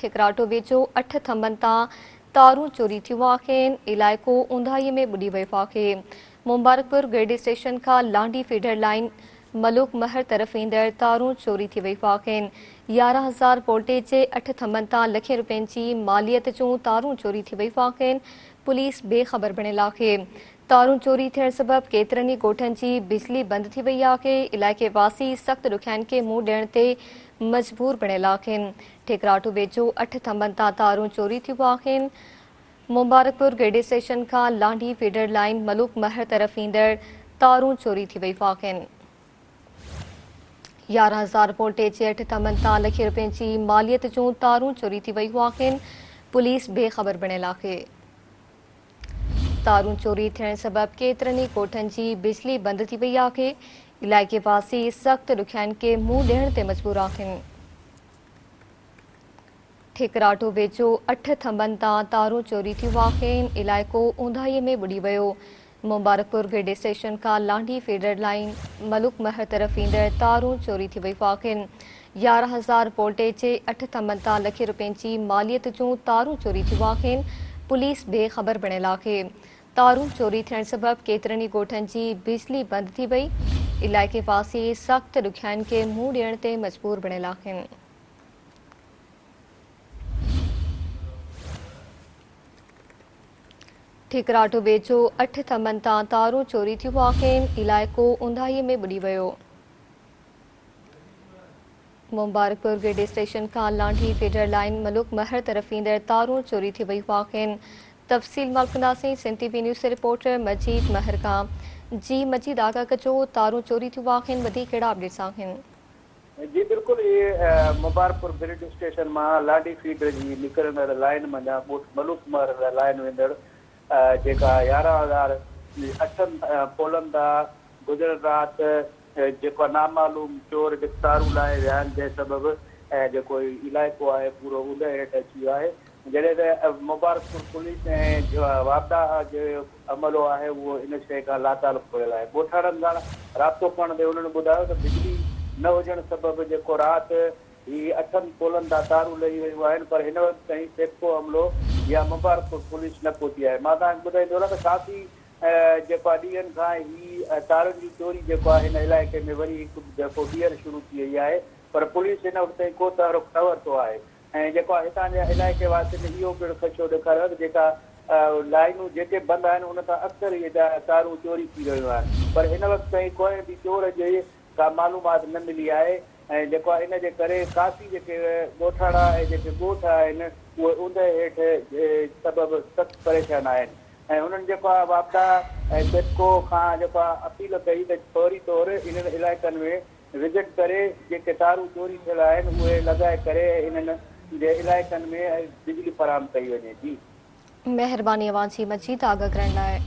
ठिकराटो वेझो 8 थंभनि तां तारूं चोरी थियूं आहिनि। इलाइक़ो ऊंधाईअ में ॿुॾी वियो आहे। मुबारकपुर ग्रेड स्टेशन खां लांडी फीडर लाइन मलूक महर तरफ़ ईंदड़ तारूं चोरी थी वियूं आहिनि। 11,000 वोल्टेज जे 8 थंभनि तां लखें रुपयनि जी मालियत जूं तारूं चोरी थी वियूं आहिनि। पुलिस बेख़बर बणियल आहे। तारूं चोरी थियण सबबि केतिरनि ई ॻोठनि जी बिजली बंदि थी वई आहे। इलाइक़े वासी सख़्त ॾुखियाईनि खे मुंहुं ॾियण ते मजबूर बणियल आहिनि। ठिकराटो वेझो 8 थंभनि तां तारूं चोरी थियूं आहिनि। मुबारकपुर ग्रेड स्टेशन खां लांडी फीडर लाइन मलूक महर तरफ़ ईंदड़ तारूं चोरी थी वियूं आहिनि। 11,000 वोल्टेज जे 8 थंभनि तां लखें रुपयनि जी मालियत जूं तारूं चोरी थी वियूं आहिनि। पुलिस बेख़बर बणियल आहे। तारूं चोरी थियण सबबि केतिरनि ई ॻोठनि जी बिजली बंदि थी वई आहे। इलाइक़े वासी सख़्त ॾुखियाईनि खे मुंहुं ॾियण ते मजबूर आहिनि। ठिकराटो वेझो 8 थंभनि तां तारूं चोरी थियूं आहिनि। इलाइक़ो ऊंधाईअ में ॿुॾी वियो। मुबारकपुर ग्रेड स्टेशन खां लांडी फीडर लाइन मलूक महर तरफ़ ईंदड़ तारूं चोरी थी वियूं आहिनि। 11,000 वोल्टेज जे 8 थंभनि तां लखें रुपयनि जी मालियत जूं तारूं चोरी थियूं आहिनि। पुलिस बेख़बर बणियल आहे। तारूं चोरी थियण सबबि केतिरनि ई ॻोठनि जी बिजली बंदि थी वई। इलाइक़े वासी सख़्त ॾुखियाईनि खे मुंहुं ॾियण ते मजबूर बणियल आहिनि। ठिकराटो वेझो 8 थंभनि तां तारूं चोरी थियूं आहिनि। इलाइक़ो ऊंधाईअ में ॿुॾी वियो। मुबारकपुर ग्रेड स्टेशन खां लांडी फीडर लाइन मलूक महर तरफ़ ईंदड़ तारूं चोरी थी वियूं आहिनि। तफ़सील मालूम कंदासीं सिंध टीवी न्यूज़ जे रिपोर्टर मजीद महर खां। जी मजीद, आगाह कजो, तारूं चोरी थियूं आहिनि, वधीक कहिड़ा अपडेट्स आहिनि? जी बिल्कुल, ये मुबारकपुर ग्रिड स्टेशन में लाडी फीडर जी निकरंदड़ लाइन मञा मलूक महर लाइन वेंदड़ जेका 11,000 8 पोलनि तां गुज़िरियल राति जेको नामालूम चोर तारूं लाहे विया आहिनि, जंहिं सबबि जेको इलाइक़ो आहे पूरो ऊंधे हेठि अची वियो आहे। जॾहिं त मुबारकपुर पुलिस ऐं वापदा जो अमलो आहे उहो इन शइ खां लातालुक पियल आहे। ॻोठाणनि सां राब्तो करण ते उन्हनि ॿुधायो त बिजली न हुजण सबबि जेको राति ही 8 पोलनि तां तारूं लही वियूं आहिनि, पर हिन वक़्तु ताईं सेको अमलो या मुबारकपुर पुलिस न पहुती आहे। मां तव्हांखे ॿुधाईंदो रहां त काफ़ी जेको आहे ॾींहंनि खां ही तारुनि जी चोरी जेको आहे हिन इलाइक़े में वरी हिकु दफ़ो ॿीहर शुरू थी वई आहे, पर पुलिस हिन वक़्तु ताईं को तहरुक न वरितो आहे। ऐं जेको आहे हितां जे इलाइक़े वासियुनि इहो पिणु ख़दशो ॾेखारियो त जेका लाइनूं जेके बंदि आहिनि उन तां अक्सर इहे तारूं चोरी थी रहियूं आहिनि, पर हिन वक़्तु ताईं कोई बि चोर जे का मालूमात न मिली आहे। ऐं जेको आहे इन जे करे काफ़ी जेके ॻोठाणा ऐं जेके ॻोठ आहिनि उहे ऊंधे हेठि सबबि सख़्तु परेशान आहिनि। ऐं उन्हनि जेको आहे वापदा ऐं सेको खां जेको आहे अपील कई त फौरी तौरु इन्हनि इलाइक़नि में विज़िट करे जेके तारूं चोरी थियल आहिनि उहे लॻाए करे इन्हनि जे इलाइक़नि में बिजली फराहम कई वञे। जी महिरबानी अवां जी मजीद आगाह करण लाइ।